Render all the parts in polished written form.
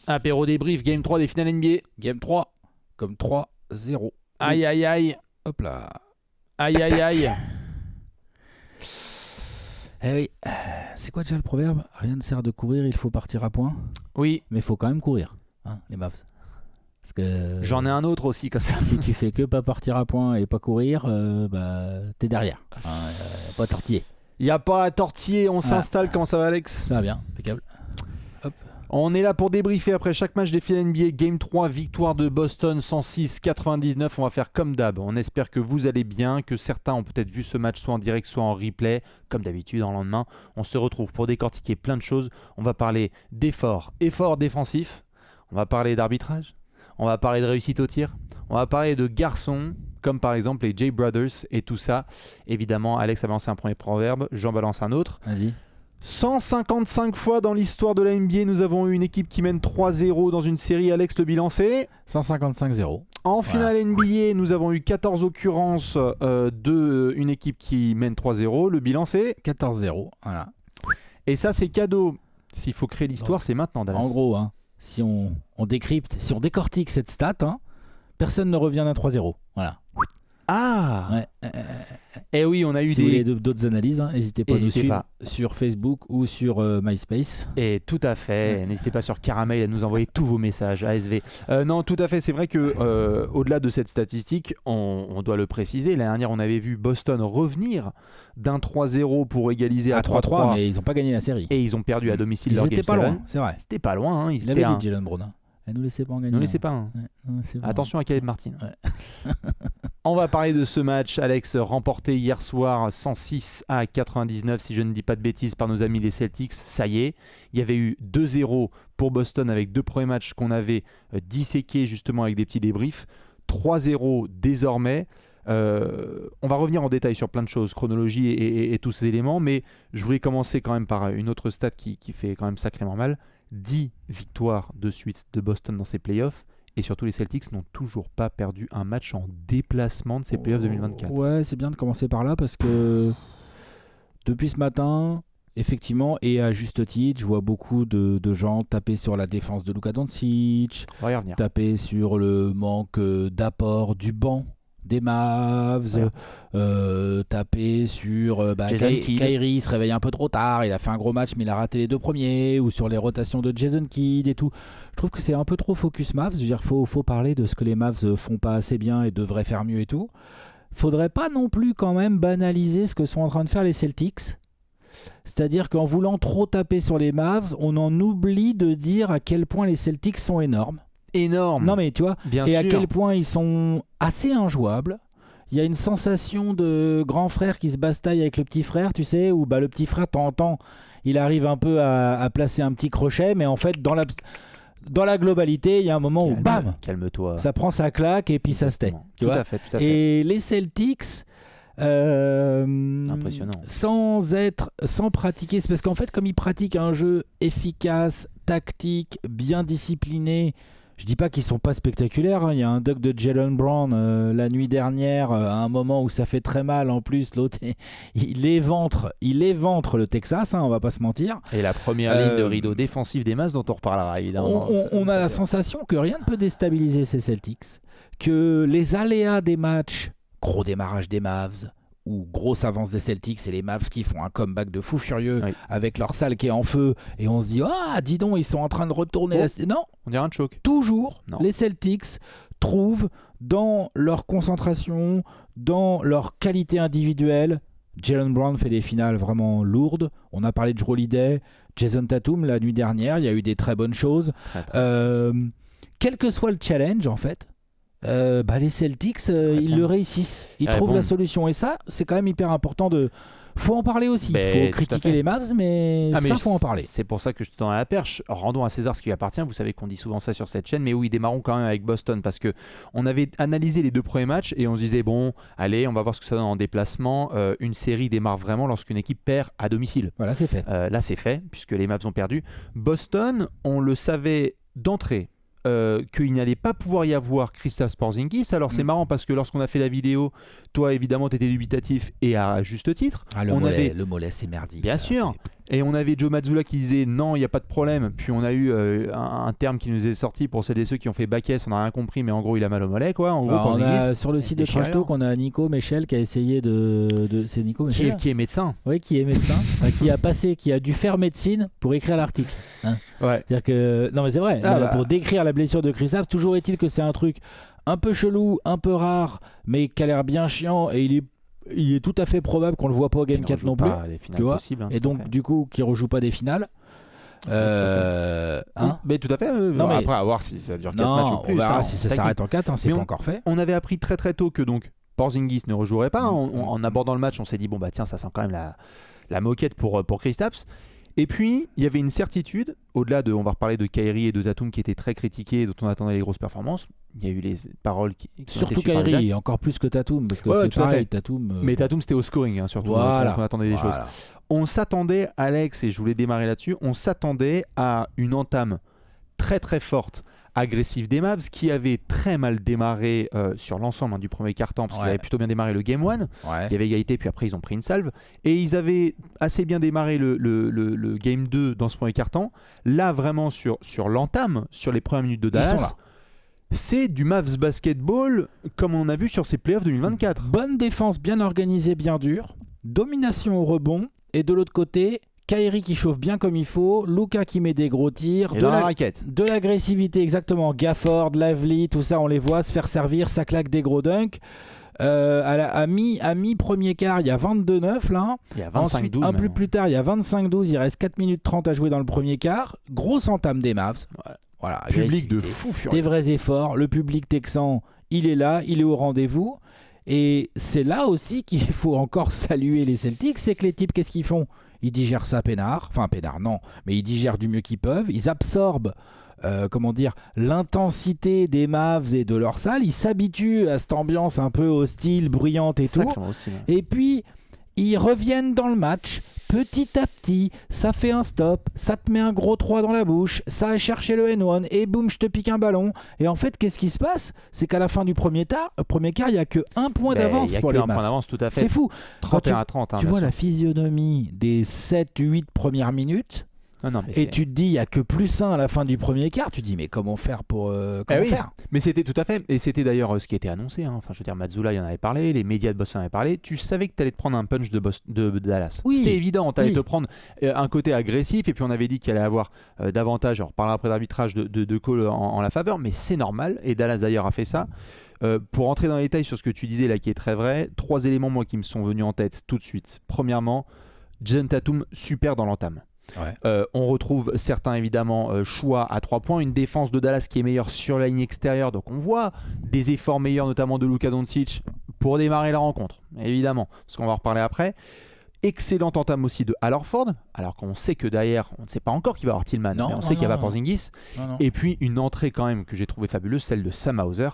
Apéro débrief, Game 3 des finales NBA. Game 3, comme 3-0. Aïe aïe aïe. Hop là. Aïe aïe aïe. Eh oui, c'est quoi déjà le proverbe? Rien ne sert de courir, il faut partir à point. Oui, Mais il faut quand même courir, hein, les Mavs. Parce que j'en ai un autre aussi comme ça. si tu fais que pas partir à point et pas courir, t'es derrière. Pas tortiller. Il n'y a pas à tortiller, on s'installe. Comment ça va, Alex? Ça va bien, impeccable. On est là pour débriefer après chaque match des finales NBA. Game 3, victoire de Boston 106-99. On va faire comme d'hab. On espère que vous allez bien, que certains ont peut-être vu ce match soit en direct, soit en replay. Comme d'habitude, en lendemain, on se retrouve pour décortiquer plein de choses. On va parler d'efforts défensifs. On va parler d'arbitrage. On va parler de réussite au tir. On va parler de garçons, comme par exemple les J Brothers et tout ça. Évidemment, Alex a balancé un premier proverbe. J'en balance un autre. Vas-y. 155 fois dans l'histoire de la NBA, nous avons eu une équipe qui mène 3-0 dans une série. Alex, le bilan c'est 155-0. En finale NBA, nous avons eu 14 occurrences d'une équipe qui mène 3-0. Le bilan c'est 14-0. Voilà. Et ça, c'est cadeau. S'il faut créer l'histoire, c'est maintenant, Dallas. En gros, hein, si on décrypte, si on décortique cette stat, hein, personne ne revient d'un 3-0. Voilà. Ah Ouais. Eh oui, on a eu si vous voulez d'autres analyses, hein, n'hésitez pas à nous suivre sur Facebook ou sur MySpace. Et tout à fait, n'hésitez pas sur Caramel à nous envoyer tous vos messages ASV. Non, tout à fait, c'est vrai que au-delà de cette statistique, on doit le préciser, l'année dernière on avait vu Boston revenir d'un 3-0 pour égaliser à 3-3, mais ils n'ont pas gagné la série. Et ils ont perdu à domicile ils leur étaient Game pas 7. loin, c'est vrai. C'était pas loin, hein, Il avait dit Jalen Brown. Ne nous laissez pas en gagner. Ne laissez pas. Hein. Ouais, non, attention à Caleb Martin. Ouais. On va parler de ce match, Alex, remporté hier soir 106-99, si je ne dis pas de bêtises, par nos amis les Celtics. Ça y est, il y avait eu 2-0 pour Boston avec deux premiers matchs qu'on avait disséqués justement avec des petits débriefs. 3-0 désormais. On va revenir en détail sur plein de choses, chronologie et tous ces éléments, mais je voulais commencer quand même par une autre stat qui fait quand même sacrément mal. 10 victoires de suite de Boston dans ses playoffs. Et surtout, les Celtics n'ont toujours pas perdu un match en déplacement de ces playoffs 2024. Ouais, c'est bien de commencer par là parce que depuis ce matin, effectivement, et à juste titre, je vois beaucoup de gens taper sur la défense de Luka Doncic, on va y revenir. Taper sur le manque d'apport du banc des Mavs, taper sur Kyrie se réveille un peu trop tard, il a fait un gros match mais il a raté les deux premiers, ou sur les rotations de Jason Kidd et tout. Je trouve que c'est un peu trop focus Mavs. Je veux dire, faut parler de ce que les Mavs font pas assez bien et devraient faire mieux et tout. Faudrait pas non plus quand même banaliser ce que sont en train de faire les Celtics. C'est-à-dire qu'en voulant trop taper sur les Mavs, on en oublie de dire à quel point les Celtics sont énormes. Non mais tu vois, bien et sûr. À quel point ils sont assez injouables. Il y a une sensation de grand frère qui se bastaille avec le petit frère, tu sais, où le petit frère, de temps en temps, il arrive un peu à placer un petit crochet, mais en fait, dans la globalité, il y a un moment où bam, calme-toi. Ça prend sa claque et puis ça se tait. Tout à fait. Et les Celtics, impressionnant. Sans pratiquer, c'est parce qu'en fait, comme ils pratiquent un jeu efficace, tactique, bien discipliné. Je dis pas qu'ils sont pas spectaculaires, hein. Il y a un dunk de Jalen Brown la nuit dernière, à un moment où ça fait très mal. En plus, l'autre, il éventre le Texas, hein, on va pas se mentir. Et la première ligne de rideau défensif des Mavs dont on reparlera évidemment. On a la sensation que rien ne peut déstabiliser ces Celtics, que les aléas des matchs, gros démarrage des Mavs, ou grosse avance des Celtics, et les Mavs qui font un comeback de fou furieux avec leur salle qui est en feu, et on se dit dis donc, ils sont en train de retourner non, on dirait un choc. Toujours non. Les Celtics trouvent dans leur concentration, dans leur qualité individuelle. Jalen Brown fait des finales vraiment lourdes. On a parlé de Jrue Holiday, Jason Tatum la nuit dernière, il y a eu des très bonnes choses. Quel que soit le challenge en fait, les Celtics, ils le réussissent. Ils trouvent la solution. Et ça, c'est quand même hyper important de... Faut en parler aussi. Faut critiquer les Mavs, mais faut en parler. C'est pour ça que je te tends à la perche. Rendons à César ce qui lui appartient. Vous savez qu'on dit souvent ça sur cette chaîne, mais oui, démarrons quand même avec Boston parce que on avait analysé les deux premiers matchs et on se disait bon, allez, on va voir ce que ça donne en déplacement. Une série démarre vraiment lorsqu'une équipe perd à domicile. Voilà, c'est fait. Là, c'est fait puisque les Mavs ont perdu. Boston, on le savait d'entrée. Qu'il n'allait pas pouvoir y avoir Kristaps Porzingis. Alors c'est marrant parce que lorsqu'on a fait la vidéo, toi évidemment tu étais dubitatif et à juste titre. Le mollet c'est merdique. Bien sûr. Et on avait Joe Mazzulla qui disait non, il n'y a pas de problème. Puis on a eu un terme qui nous est sorti pour celles et ceux qui ont fait back-S, on n'a rien compris, mais en gros il a mal au mollet quoi. En gros, sur le site de Trash Talk, on a Nico Michel qui a essayé c'est Nico Michel qui est médecin. Oui, qui est médecin, qui a dû faire médecine pour écrire l'article. Hein. Ouais. C'est-à-dire que non mais c'est vrai. Pour décrire la blessure de Kristaps, toujours est-il que c'est un truc un peu chelou, un peu rare, mais qui a l'air bien chiant et il est tout à fait probable qu'on le voit pas au Game 4 non plus. Tu vois possible, et donc du coup qu'il rejoue pas des finales. Mais tout à fait. Non, mais après à voir si ça dure 4 matchs ou plus. On verra si ça s'arrête en 4, c'est pas encore fait. On avait appris très très tôt que donc Porzingis ne rejouerait pas. En abordant le match, on s'est dit bon bah tiens, ça sent quand même la moquette pour Kristaps. Et puis, il y avait une certitude, au-delà de, on va reparler de Kyrie et de Tatum qui étaient très critiqués, dont on attendait les grosses performances. Il y a eu les paroles qui surtout Kyrie, encore plus que Tatum, parce que c'est pareil, Tatum. Mais Tatum, c'était au scoring, surtout. Voilà. Donc on attendait des choses. On s'attendait, Alex, et je voulais démarrer là-dessus, on s'attendait à une entame très très forte, agressive des Mavs, qui avait très mal démarré sur l'ensemble du premier quart-temps, parce qu'ils avaient plutôt bien démarré le Game 1. Il y avait égalité, puis après ils ont pris une salve. Et ils avaient assez bien démarré le Game 2 dans ce premier quart-temps. Là, vraiment, sur l'entame, sur les premières minutes de Dallas, c'est du Mavs basketball comme on a vu sur ces playoffs 2024. Bonne défense, bien organisée, bien dure. Domination au rebond. Et de l'autre côté, Kyrie qui chauffe bien comme il faut, Luka qui met des gros tirs, et la raquette. De l'agressivité, exactement. Gafford, Lively, tout ça, on les voit se faire servir, ça claque des gros dunks. À mi-premier quart, il y a 22-9 là. Il y a 25-12. Ensuite, un peu plus tard, il y a 25-12. Il reste 4 minutes 30 à jouer dans le premier quart. Grosse entame des Mavs. Voilà, public de fou furieux. Des vrais efforts. Le public texan, il est là, il est au rendez-vous. Et c'est là aussi qu'il faut encore saluer les Celtics, c'est que les types, qu'est-ce qu'ils font ? Ils digèrent ça peinard, enfin peinard non, mais ils digèrent du mieux qu'ils peuvent, ils absorbent l'intensité des Mavs et de leur salle, ils s'habituent à cette ambiance un peu hostile, bruyante et tout, et puis ils reviennent dans le match. Petit à petit, ça fait un stop, ça te met un gros 3 dans la bouche, ça a cherché le N1 et boum, je te pique un ballon. Et en fait, qu'est-ce qui se passe ? C'est qu'à la fin du premier quart, il n'y a que un point d'avance pour les Mavs. Un point d'avance, tout à fait. C'est fou. 31-30. Tu vois la physionomie des 7-8 premières minutes. Et tu te dis, il n'y a que plus 1 à la fin du premier quart. Tu te dis, mais comment faire pour faire ? Mais c'était tout à fait. Et c'était d'ailleurs ce qui était annoncé. Enfin, je veux dire, Mazzulla, il en avait parlé. Les médias de Boston en avaient parlé. Tu savais que tu allais te prendre un punch de Dallas. Oui. C'était évident. Tu allais te prendre un côté agressif. Et puis, on avait dit qu'il allait avoir davantage. On reparlera après d'arbitrage de call en la faveur. Mais c'est normal. Et Dallas, d'ailleurs, a fait ça. Pour rentrer dans les détails sur ce que tu disais là, qui est très vrai, 3 éléments, moi, qui me sont venus en tête tout de suite. Premièrement, Jayson Tatum, super dans l'entame. On retrouve certains évidemment choix à 3 points, une défense de Dallas qui est meilleure sur la ligne extérieure, donc on voit des efforts meilleurs notamment de Luka Doncic pour démarrer la rencontre, évidemment, parce qu'on va en reparler après. Excellente entame aussi de Al Horford, alors qu'on sait que derrière on ne sait pas encore qui va avoir Tillman, mais on sait qu'il n'y a pas Porzingis. Et puis une entrée quand même que j'ai trouvé fabuleuse, celle de Sam Hauser,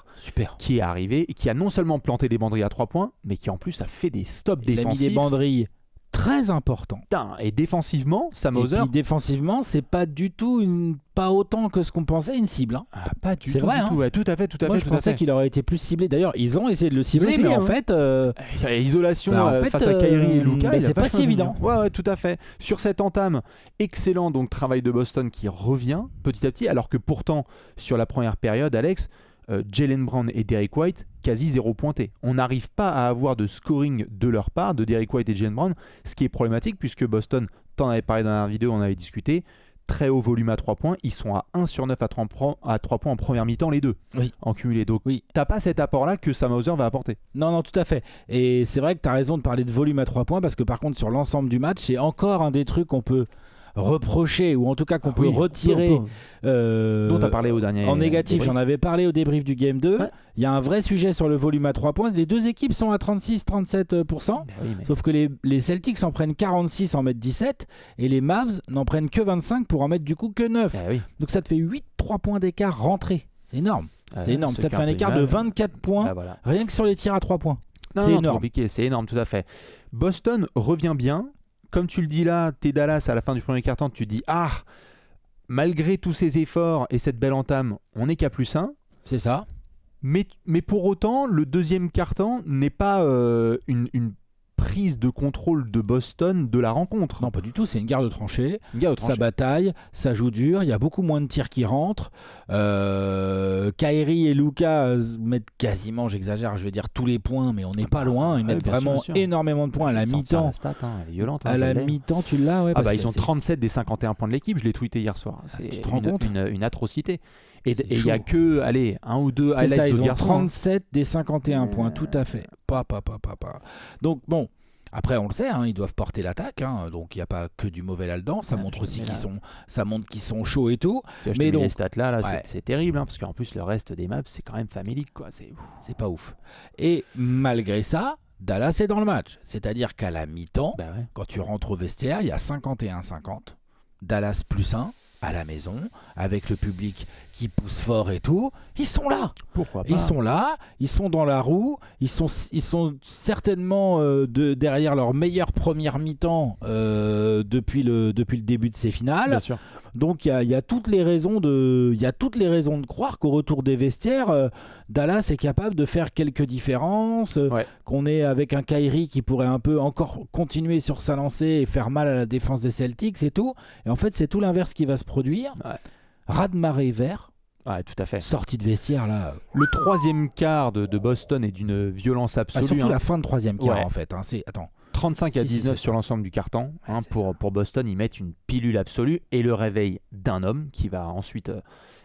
qui est arrivé et qui a non seulement planté des banderilles à 3 points, mais qui en plus a fait des stops défensifs. Il a mis des banderilles très important. Et défensivement, Sam Hauser. Et puis défensivement, c'est pas du tout pas autant que ce qu'on pensait une cible. Pas du tout. C'est vrai. Ouais, tout à fait. Moi, je pensais qu'il aurait été plus ciblé. D'ailleurs, ils ont essayé de le cibler, mais en fait, isolation face à Kyrie et Luka, c'est pas si évident. Ouais, tout à fait. Sur cette entame, excellent donc travail de Boston qui revient petit à petit, alors que pourtant sur la première période, Alex. Jaylen Brown et Derrick White quasi 0 pointé. On n'arrive pas à avoir de scoring de leur part, de Derrick White et Jaylen Brown, ce qui est problématique puisque Boston, t'en avais parlé dans la vidéo, on avait discuté, très haut volume à 3 points, ils sont à 1 sur 9 à 3 points en première mi-temps les deux, en cumulé. Donc t'as pas cet apport-là que Sam Hauser va apporter. Non, tout à fait. Et c'est vrai que t'as raison de parler de volume à 3 points parce que par contre sur l'ensemble du match, c'est encore un des trucs qu'on peut reprocher ou en tout cas qu'on peut retirer dont tu as parlé au dernier en négatif. J'en avais parlé au débrief du Game 2. Il y a un vrai sujet sur le volume à 3 points. Les deux équipes sont à 36-37%, sauf que les Celtics en prennent 46 en mettent 17 et les Mavs n'en prennent que 25 pour en mettre du coup que 9. Donc ça te fait 8-3 points d'écart rentrés. C'est énorme. C'est énorme. Ça te fait un écart de 24 points rien que sur les tirs à 3 points. C'est énorme. C'est énorme, tout à fait. Boston revient bien. Comme tu le dis là, t'es Dallas à la fin du premier quart-temps, tu te dis malgré tous ces efforts et cette belle entame, on n'est qu'à plus 1. C'est ça. Mais pour autant, le deuxième quart-temps n'est pas une prise de contrôle de Boston de la rencontre. Non, pas du tout, c'est une guerre de tranchées. Ça bataille, ça joue dur, il y a beaucoup moins de tirs qui rentrent. Kyrie et Luka mettent quasiment, j'exagère, je vais dire tous les points, mais on n'est pas loin. Ils mettent vraiment énormément de points à la mi-temps. La stat, elle est violente. À la mi-temps, tu l'as, ouais. Ils ont 37 des 51 points de l'équipe, je l'ai tweeté hier soir. C'est une atrocité. Et il n'y a que, un ou deux highlights. C'est ça, ils ont garçons, 37 des 51 points, tout à fait. Donc bon, après on le sait, ils doivent porter l'attaque, donc il n'y a pas que du mauvais là-dedans. Ça montre aussi qu'ils sont chauds et tout. Mais donc les stats là, c'est terrible, parce qu'en plus le reste des maps c'est quand même famélique, quoi. C'est pas ouf. Et malgré ça, Dallas est dans le match. C'est-à-dire qu'à la mi-temps, quand tu rentres au vestiaire, il y a 51-50. Dallas +1 à la maison, avec le public qui pousse fort et tout. Ils sont là. Pourquoi pas ? Ils sont là, ils sont dans la roue, ils sont certainement derrière leur meilleure première mi-temps depuis le début de ces finales. Bien sûr. Donc il y a toutes les raisons de croire qu'au retour des vestiaires, Dallas est capable de faire quelques différences, qu'on est avec un Kyrie qui pourrait un peu encore continuer sur sa lancée et faire mal à la défense des Celtics et tout. Et en fait, c'est tout l'inverse qui va se produire. Raz-de-marée vert. Ouais, tout à fait. Sortie de vestiaire là. Le troisième quart de Boston est d'une violence absolue. Surtout la fin de troisième quart en fait. 35-19 sur l'ensemble du carton. Pour Boston, ils mettent une pilule absolue et le réveil d'un homme qui va ensuite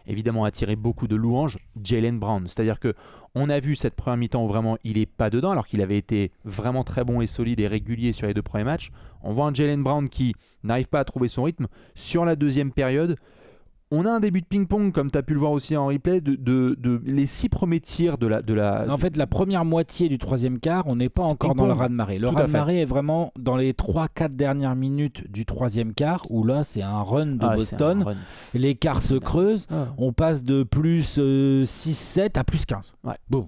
évidemment attirer beaucoup de louanges, Jaylen Brown. C'est-à-dire qu'on a vu cette première mi-temps où vraiment il n'est pas dedans alors qu'il avait été vraiment très bon et solide et régulier sur les 2 premiers matchs. On voit un Jaylen Brown qui n'arrive pas à trouver son rythme. Sur la deuxième période, on a un début de ping-pong, comme tu as pu le voir aussi en replay, de les 6 premiers tirs de la... En fait, la première moitié du troisième quart, on n'est pas encore dans le raz-de-marée. Le raz-de-marée est vraiment dans les 3-4 dernières minutes du troisième quart, où là, c'est un run de Boston. L'écart se creuse. On passe de plus 6-7 à plus 15. Bon.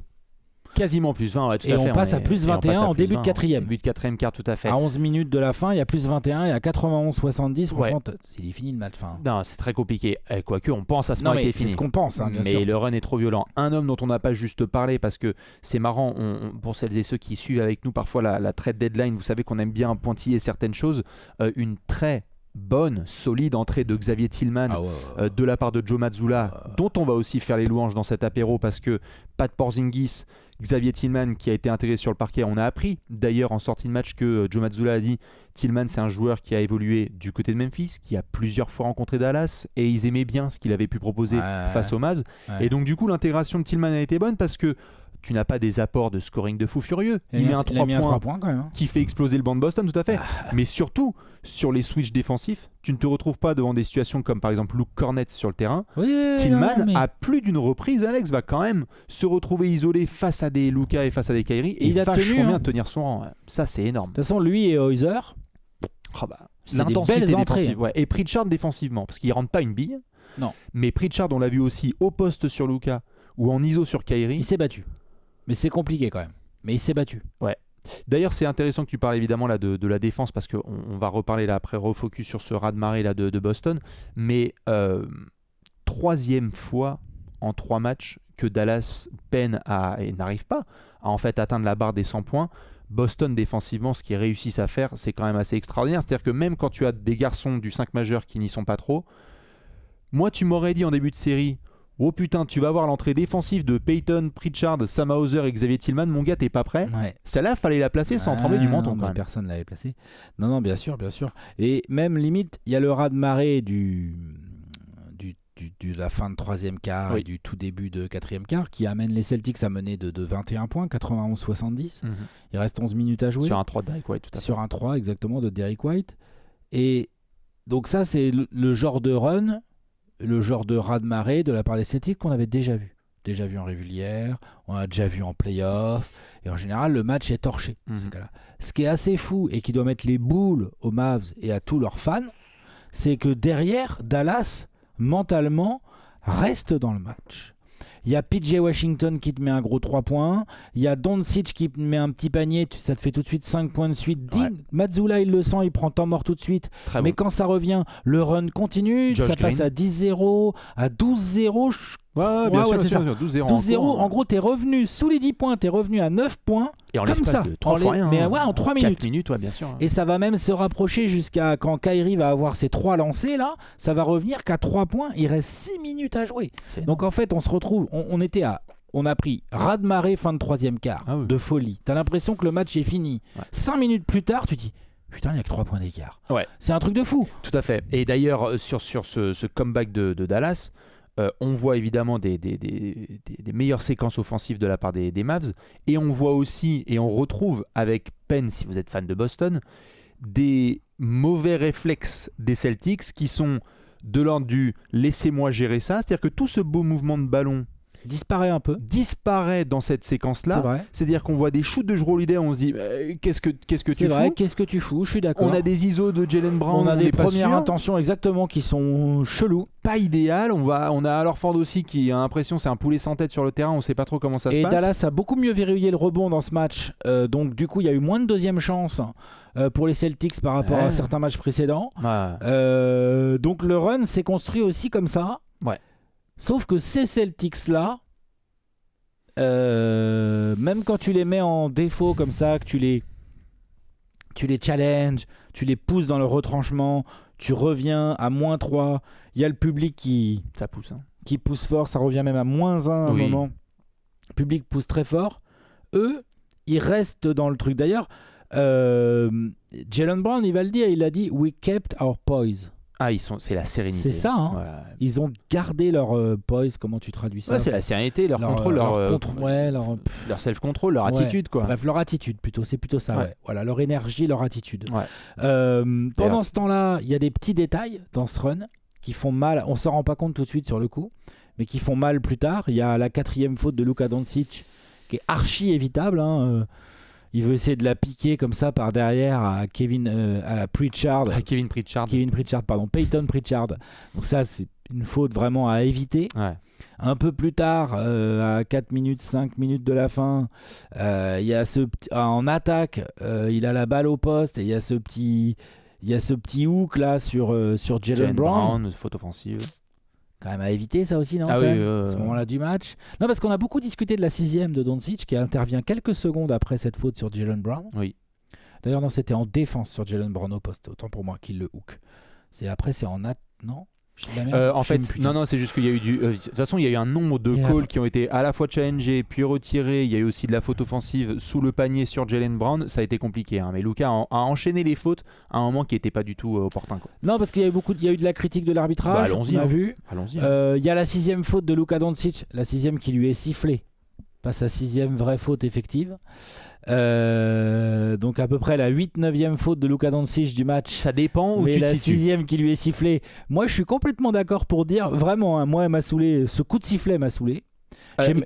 Quasiment plus 20, tout et à fait. On passe à plus 21 en début de quatrième. Début de quatrième quart, tout à fait. À 11 minutes de la fin, il y a plus 21 et à 91-70, franchement, il est fini le match. Non, c'est très compliqué. Quoique, on pense à ce moment qu'il est fini. C'est ce qu'on pense, bien sûr. Mais le run est trop violent. Un homme dont on n'a pas juste parlé, parce que c'est marrant, pour celles et ceux qui suivent avec nous parfois la trade deadline, vous savez qu'on aime bien pointiller certaines choses. Une très bonne, solide entrée de Xavier Tillman de la part de Joe Mazzulla, dont on va aussi faire les louanges dans cet apéro, parce que Pat Porzingis, Xavier Tillman qui a été intégré sur le parquet. On a appris d'ailleurs en sortie de match que Joe Mazzulla a dit Tillman c'est un joueur qui a évolué du côté de Memphis, qui a plusieurs fois rencontré Dallas et ils aimaient bien ce qu'il avait pu proposer face aux Mavs. Et donc du coup l'intégration de Tillman a été bonne parce que tu n'as pas des apports de scoring de fou furieux. Il met un 3 points quand même, qui fait exploser le banc de Boston, tout à fait. Mais surtout, sur les switches défensifs, tu ne te retrouves pas devant des situations comme par exemple Luke Cornett sur le terrain. Tillman, à plus d'une reprise, Alex va quand même se retrouver isolé face à des Luka et face à des Kyrie. Et il a vachement bien tenir son rang. Ça, c'est énorme. De toute façon, lui et Heuser, l'intensité défensive. Et Pritchard défensivement, parce qu'il ne rentre pas une bille. Non. Mais Pritchard, on l'a vu aussi au poste sur Luka ou en iso sur Kyrie. Il s'est battu. Mais c'est compliqué quand même. Mais il s'est battu. D'ailleurs, c'est intéressant que tu parles évidemment là de la défense parce qu'on va reparler là après, refocus sur ce raz-de-marée là de Boston. Mais 3e fois en 3 matchs que Dallas peine et n'arrive pas à en fait atteindre la barre des 100 points. Boston défensivement, ce qu'ils réussissent à faire, c'est quand même assez extraordinaire. C'est-à-dire que même quand tu as des garçons du 5 majeur qui n'y sont pas trop, moi tu m'aurais dit en début de série, oh putain, tu vas voir l'entrée défensive de Peyton Pritchard, Sam Hauser et Xavier Tillman. Mon gars, t'es pas prêt ? Celle-là, fallait la placer sans trembler du menton. Quand même. Personne ne l'avait placée. Non, bien sûr. Et même limite, il y a le raz-de-marée de la fin de 3e quart et du tout début de 4e quart qui amène les Celtics à mener de 21 points, 91-70. Il reste 11 minutes à jouer. Sur un 3 de Derrick White, tout à fait. Sur un 3, exactement, de Derrick White. Et donc ça, c'est le genre de run, le genre de raz-de-marée de la part des Celtics qu'on avait déjà vu. Déjà vu en régulière, on a déjà vu en play-off. Et en général, le match est torché. Ces cas-là. Ce qui est assez fou et qui doit mettre les boules aux Mavs et à tous leurs fans, c'est que derrière, Dallas, mentalement, reste dans le match. Il y a PJ Washington qui te met un gros 3 points. Il y a Doncic qui te met un petit panier. Ça te fait tout de suite 5 points de suite. Mazzulla, il le sent, il prend temps mort tout de suite. Mais quand ça revient, le run continue. Ça passe à 10-0, à 12-0. Bien sûr, 12-0. 12-0. En gros, t'es revenu sous les 10 points. T'es revenu à 9 points. Et en comme l'espace ça, de 3 fois rien. Mais ouais, en 3 minutes. 4 minutes, ouais, bien sûr. Et ça va même se rapprocher jusqu'à quand Kyrie va avoir ses 3 lancers là, ça va revenir qu'à 3 points, il reste 6 minutes à jouer. Donc en fait, on se retrouve, on a pris raz-de-marée fin de 3e quart, de folie. T'as l'impression que le match est fini. 5 minutes plus tard, tu dis putain, il n'y a que 3 points d'écart. Ouais. C'est un truc de fou. Tout à fait. Et d'ailleurs, sur ce comeback de Dallas, on voit évidemment des meilleures séquences offensives de la part des Mavs. Et on voit aussi, et on retrouve avec peine, si vous êtes fan de Boston, des mauvais réflexes des Celtics qui sont de l'ordre du « laissez-moi gérer ça ». C'est-à-dire que tout ce beau mouvement de ballon disparaît dans cette séquence-là. C'est-à-dire qu'on voit des shoots de Jrue Holiday, on se dit qu'est-ce que tu fous ? C'est vrai, qu'est-ce que tu fous ? Je suis d'accord. On a des ISO de Jaylen Brown, on a des premières intentions exactement qui sont chelous. Pas idéal. On a alors Ford aussi qui a l'impression c'est un poulet sans tête sur le terrain, on sait pas trop comment ça se passe. Et Dallas a beaucoup mieux verrouillé le rebond dans ce match, donc du coup il y a eu moins de deuxième chance pour les Celtics par rapport à certains matchs précédents. Donc le run s'est construit aussi comme ça. Sauf que ces Celtics-là, même quand tu les mets en défaut comme ça, que tu les challenges, tu les pousses dans le retranchement, tu reviens à -3, il y a le public qui pousse fort, ça revient même à -1 à un moment. Le public pousse très fort. Eux, ils restent dans le truc. D'ailleurs, Jaylen Brown, il va le dire, il a dit « We kept our poise ». C'est la sérénité. C'est ça, hein. Ils ont gardé leur poise, comment tu traduis ça ? C'est la sérénité, leur contrôle, leur self-control, leur attitude, quoi. Bref, leur attitude plutôt, c'est plutôt ça. Voilà, leur énergie, leur attitude. Pendant ce temps-là, il y a des petits détails dans ce run qui font mal. On s'en rend pas compte tout de suite sur le coup, mais qui font mal plus tard. Il y a la 4e faute de Luka Doncic qui est archi évitable. Il veut essayer de la piquer comme ça par derrière à Payton Pritchard. Donc ça, c'est une faute vraiment à éviter. Un peu plus tard, à 4 minutes, 5 minutes de la fin, il y a en attaque, il a la balle au poste et il y a ce petit hook là sur Jaylen Brown. Faute offensive. Quand même à éviter ça aussi, non ? À ce moment-là du match. Non, parce qu'on a beaucoup discuté de la 6e de Doncic qui intervient quelques secondes après cette faute sur Jaylen Brown. D'ailleurs, non, c'était en défense sur Jaylen Brown au poste. Autant pour moi qu'il le hook. Après, c'est en non ? En fait, non, c'est juste qu'il y a eu de toute façon, il y a eu un nombre de calls qui ont été à la fois challengés puis retirés. Il y a eu aussi de la faute offensive sous le panier sur Jaylen Brown. Ça a été compliqué, mais Luka a enchaîné les fautes à un moment qui n'était pas du tout opportun, quoi. Non, parce qu'il y a eu de la critique de l'arbitrage. On a vu. Il y a la 6e faute de Luka Doncic, la 6e qui lui est sifflée. Pas sa 6e vraie faute effective. Donc à peu près la 8-9e faute de Luka Doncic du match. Ça dépend où tu te situes. Mais la 6e qui lui est sifflée. Moi je suis complètement d'accord pour dire vraiment, moi elle m'a saoulé, ce coup de sifflet m'a saoulé.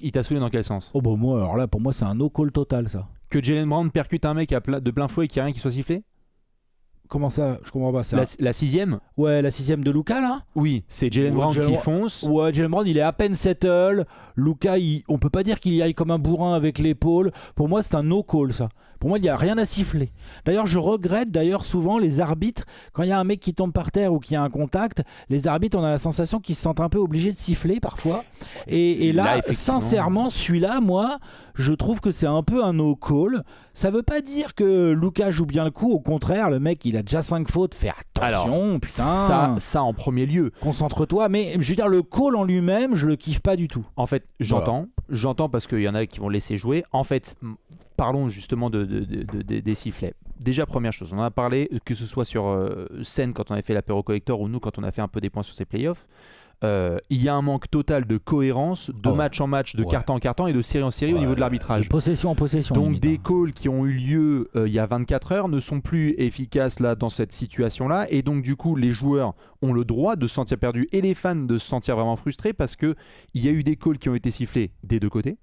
Il t'a saoulé dans quel sens ? Moi alors là pour moi c'est un no call total ça. Que Jaylen Brown percute un mec de plein fouet et qu'il n'y a rien qui soit sifflé ? Comment ça ? Je comprends pas ça. La 6e ? Ouais, la 6e de Luka là ? Oui, c'est Jaylen Brown qui fonce. Ouais, Jaylen Brown il est à peine settle. Luka, on peut pas dire qu'il y aille comme un bourrin avec l'épaule. Pour moi, c'est un no call ça. Pour moi, il n'y a rien à siffler. D'ailleurs, je regrette souvent les arbitres, quand il y a un mec qui tombe par terre ou qui a un contact, les arbitres, on a la sensation qu'ils se sentent un peu obligés de siffler parfois. Et là, sincèrement, celui-là, moi, je trouve que c'est un peu un no-call. Ça veut pas dire que Luka joue bien le coup. Au contraire, le mec, il a déjà 5 fautes. Fais attention, alors, putain. Ça en premier lieu. Concentre-toi. Mais je veux dire, le call en lui-même, je le kiffe pas du tout. En fait, j'entends parce qu'il y en a qui vont laisser jouer. En fait, parlons justement des sifflets. Déjà, première chose, on en a parlé, que ce soit sur scène quand on avait fait l'apéro collector ou nous quand on a fait un peu des points sur ces playoffs. Il y a un manque total de cohérence de match en match, de carton en carton et de série en série au niveau de l'arbitrage. De possession en possession. Donc des calls qui ont eu lieu il y a 24 heures ne sont plus efficaces là, dans cette situation-là. Et donc du coup, les joueurs ont le droit de se sentir perdus et les fans de se sentir vraiment frustrés parce qu'il y a eu des calls qui ont été sifflés des deux côtés.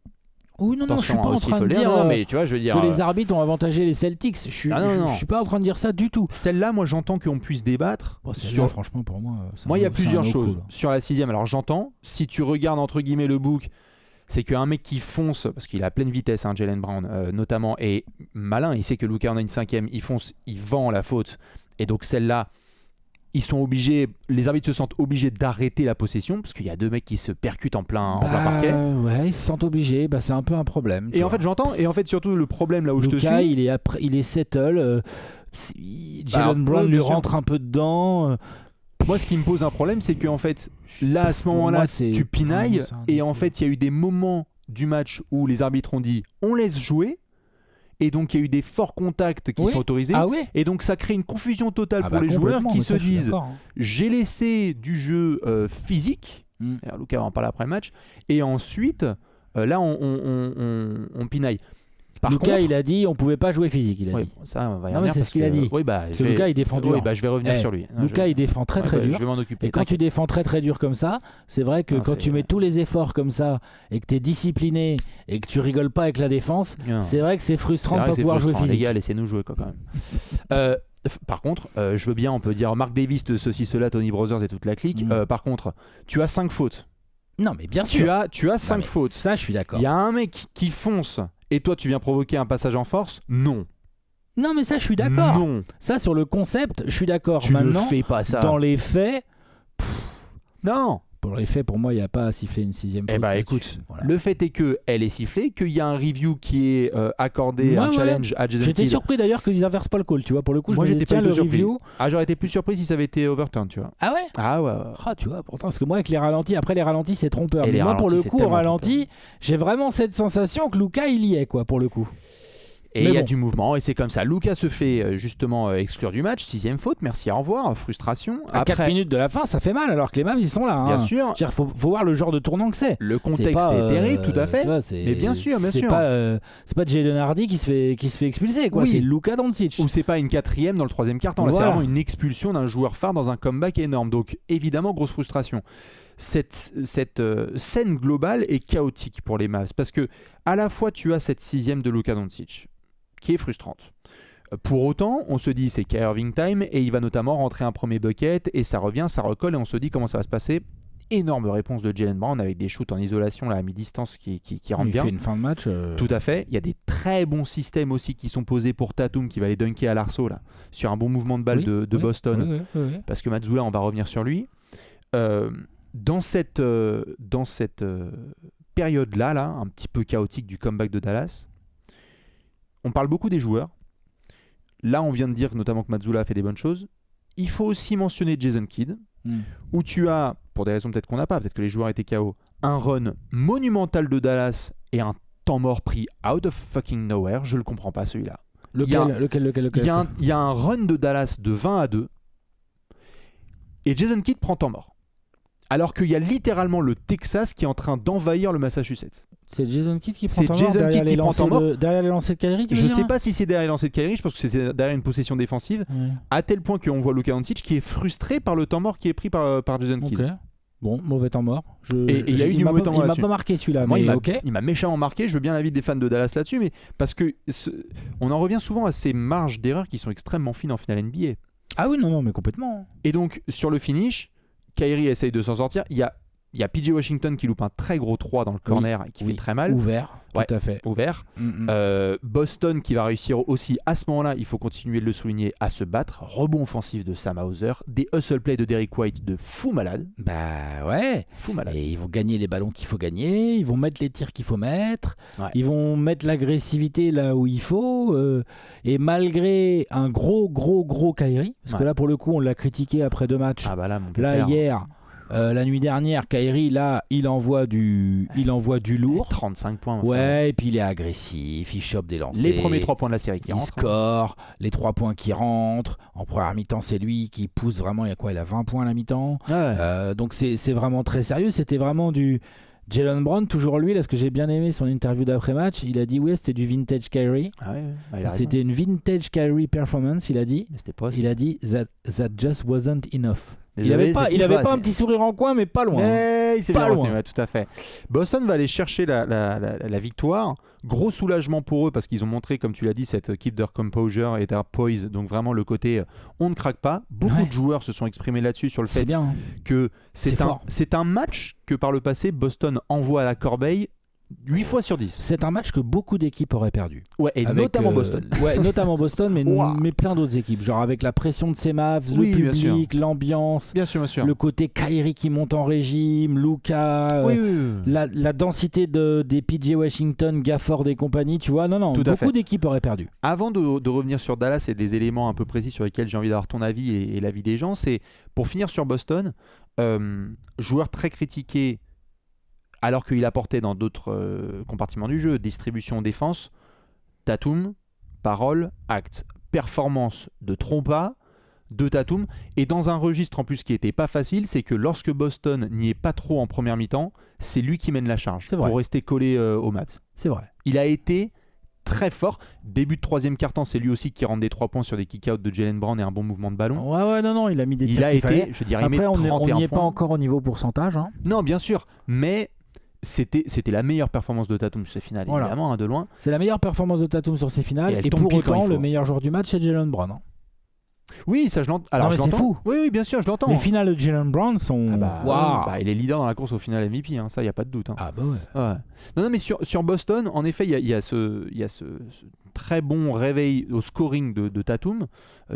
Oui, non, je suis pas en train de dire, mais tu vois, je veux dire que les arbitres ont avantagé les Celtics. Je suis pas en train de dire ça du tout. Celle-là, moi, j'entends qu'on puisse débattre. Celle-là, franchement, pour moi, il y a plusieurs choses. Sur la 6e, alors j'entends, si tu regardes entre guillemets le book, c'est qu'un mec qui fonce, parce qu'il est à pleine vitesse, Jaylen Brown notamment, est malin, il sait que Luka en a une 5e, il fonce, il vend la faute. Et donc celle-là, sont obligés, les arbitres se sentent obligés d'arrêter la possession parce qu'il y a 2 mecs qui se percutent en plein parquet. Ouais, ils se sentent obligés. C'est un peu un problème. Et en fait, j'entends. Et en fait, surtout le problème là où Luka, je te suis, il est settle. Jalen Brown lui rentre un peu dedans. Moi, ce qui me pose un problème, c'est qu'en fait, là, à ce moment-là, tu pinailles. Et en fait, il y a eu des moments du match où les arbitres ont dit on laisse jouer. Et donc, il y a eu des forts contacts qui sont autorisés. Et donc, ça crée une confusion totale pour les joueurs qui se disent j'ai laissé du jeu physique. Luka va en parler après le match. Et ensuite, là, on pinaille. Luka, il a dit on pouvait pas jouer physique. Il a dit. Ça, on va y non, mais c'est ce qu'il a dit. Luka, il défend dur. Je vais revenir sur lui. Luka, il défend très dur. Je vais m'en occuper. Et quand tu défends très dur comme ça, c'est vrai que quand tu mets tous les efforts comme ça et que tu es discipliné et que tu rigoles pas avec la défense, c'est vrai que c'est frustrant de pas pouvoir jouer physique. Les gars, laissez-nous jouer quand même. Par contre, je veux bien, on peut dire Mark Davis, ceci, cela, Tony Brothers et toute la clique. Par contre, tu as 5 fautes. Non, mais bien sûr. Tu as 5 fautes. Ça, je suis d'accord. Il y a un mec qui fonce. Et toi, tu viens provoquer un passage en force ? Non. Non, mais ça, je suis d'accord. Non. Ça, sur le concept, je suis d'accord. Tu Maintenant, ne fais pas ça. Dans les faits... Non. Pour les faits, pour moi, il n'y a pas à siffler une 6e faute. Eh bah écoute, le fait est qu'elle est sifflée, qu'il y a un review qui est accordé, un challenge à Jason Kidd. J'étais surpris d'ailleurs qu'ils inversent pas le call, tu vois. Pour le coup, moi, je me disais, le review... j'aurais été plus surpris si ça avait été overturn, tu vois. Ah ouais ? Ah ouais. Tu vois, pourtant, parce que moi, avec les ralentis, après les ralentis, c'est trompeur. Mais moi, pour le coup, au ralenti, j'ai vraiment cette sensation que Luka, il y est, quoi, pour le coup. Et il y a du mouvement, et c'est comme ça. Luka se fait justement exclure du match. 6e faute, merci, au revoir. Frustration. À 4 minutes de la fin, ça fait mal, alors que les Mavs, ils sont là. Bien sûr. Il faut voir le genre de tournant que c'est. Le contexte est terrible, tout à fait. Vois, mais bien sûr. C'est pas Jaden Hardy qui se fait expulser, quoi. C'est Luka Doncic. Ou c'est pas une 4e dans le 3e quart-temps. Là, c'est vraiment une expulsion d'un joueur phare dans un comeback énorme. Donc, évidemment, grosse frustration. Cette scène globale est chaotique pour les Mavs parce que à la fois tu as cette 6e de Luka Doncic qui est frustrante. Pour autant, on se dit c'est Kyrie Irving time et il va notamment rentrer un premier bucket et ça revient, ça recolle et on se dit comment ça va se passer. Énorme réponse de Jaylen Brown avec des shoots en isolation là, à mi-distance qui rentrent bien. Il fait une fin de match. Tout à fait. Il y a des très bons systèmes aussi qui sont posés pour Tatum qui va aller dunker à l'arceau là, sur un bon mouvement de balle de Boston. Parce que Mazzulla, on va revenir sur lui. Dans cette période-là, un petit peu chaotique du comeback de Dallas, on parle beaucoup des joueurs. Là, on vient de dire notamment que Mazzulla a fait des bonnes choses. Il faut aussi mentionner Jason Kidd, où tu as, pour des raisons peut-être qu'on n'a pas, peut-être que les joueurs étaient KO, un run monumental de Dallas et un temps mort pris out of fucking nowhere. Je le comprends pas celui-là. Lequel Il y a un run de Dallas de 20-2 et Jason Kidd prend temps mort. Alors qu'il y a littéralement le Texas qui est en train d'envahir le Massachusetts. C'est Jason Kidd qui prend temps mort derrière les lancers de Kyrie. Je ne sais pas si c'est derrière les lancers de Kyrie, je pense que c'est derrière une possession défensive, à tel point qu'on voit Luka Doncic qui est frustré par le temps mort qui est pris par Jason Kidd. Bon, mauvais temps mort. Il y a eu du mauvais temps mort là-dessus. Il m'a pas marqué celui-là. Moi, il m'a méchamment marqué. Je veux bien l'avis des fans de Dallas là-dessus, mais parce que on en revient souvent à ces marges d'erreur qui sont extrêmement fines en finale NBA. Ah oui, non, mais complètement. Et donc, sur le finish, Kyrie essaye de s'en sortir. Il y a PJ Washington qui loupe un très gros 3 dans le corner et qui fait très mal. Ouvert, tout à fait. Ouvert. Boston qui va réussir aussi à ce moment-là, il faut continuer de le souligner, à se battre. Rebond offensif de Sam Hauser. Des hustle plays de Derrick White de fou malade. Bah ouais. Fou malade. Et ils vont gagner les ballons qu'il faut gagner. Ils vont mettre les tirs qu'il faut mettre. Ils vont mettre l'agressivité là où il faut. Et malgré un gros Kyrie, parce que là pour le coup on l'a critiqué après 2 matchs. Ah bah là hier. La nuit dernière, Kyrie, là, il envoie du lourd. 35 points. Ouais, et puis il est agressif, il chope des lancers. Les premiers 3 points de la série qui rentrent. Il score, les 3 points qui rentrent. En première mi-temps, c'est lui qui pousse vraiment. Il y a quoi ? Il a 20 points à la mi-temps. Donc c'est vraiment très sérieux. C'était vraiment du... Jalen Brown, toujours lui, là, ce que j'ai bien aimé son interview d'après-match, il a dit c'était du vintage Kyrie. C'était une vintage Kyrie performance, il a dit. Mais c'était pas. Il a dit that just wasn't enough. Il avait pas un petit sourire en coin, mais pas loin. Mais il s'est bien retenu, tout à fait. Boston va aller chercher la victoire. Gros soulagement pour eux parce qu'ils ont montré, comme tu l'as dit, cette keep their composure et their poise. Donc vraiment le côté on ne craque pas. Beaucoup de joueurs se sont exprimés là-dessus sur le fait que c'est un match que par le passé Boston envoie à la corbeille 8 fois sur 10. C'est un match que beaucoup d'équipes auraient perdu. Ouais, et notamment Boston. Ouais, notamment Boston, mais plein d'autres équipes. Genre avec la pression de ces Mavs, le public, l'ambiance, bien sûr. Le côté Kyrie qui monte en régime, Luka, la densité des PJ Washington, Gafford et compagnie, tu vois. Non, beaucoup d'équipes auraient perdu. Avant de revenir sur Dallas et des éléments un peu précis sur lesquels j'ai envie d'avoir ton avis et l'avis des gens, c'est pour finir sur Boston, joueur très critiqué alors qu'il apportait dans d'autres compartiments du jeu, distribution, défense, Tatum, parole, acte, performance de Trompa, de Tatum, et dans un registre en plus qui n'était pas facile, c'est que lorsque Boston n'y est pas trop en première mi-temps, c'est lui qui mène la charge pour rester collé aux Mavs. C'est vrai. Il a été très fort. Début de troisième quart-temps, c'est lui aussi qui rentre des 3 points sur des kick-outs de Jaylen Brown et un bon mouvement de ballon. Ouais, non, il a mis des tirs. Après, on n'y est pas encore au niveau pourcentage. Hein. Non, bien sûr, mais c'était la meilleure performance de Tatum sur ces finales, évidemment, de loin. C'est la meilleure performance de Tatum sur ces finales, et pour autant, le meilleur joueur du match, c'est Jaylen Brown. Hein. Oui, ça je l'entends. Alors, c'est fou. Oui, bien sûr, je l'entends. Les finales de Jaylen Brown sont. Il est leader dans la course au final MVP, hein, ça, il n'y a pas de doute. Hein. Ah bah ouais. Non, mais sur Boston, en effet, il y a ce très bon réveil au scoring de Tatum,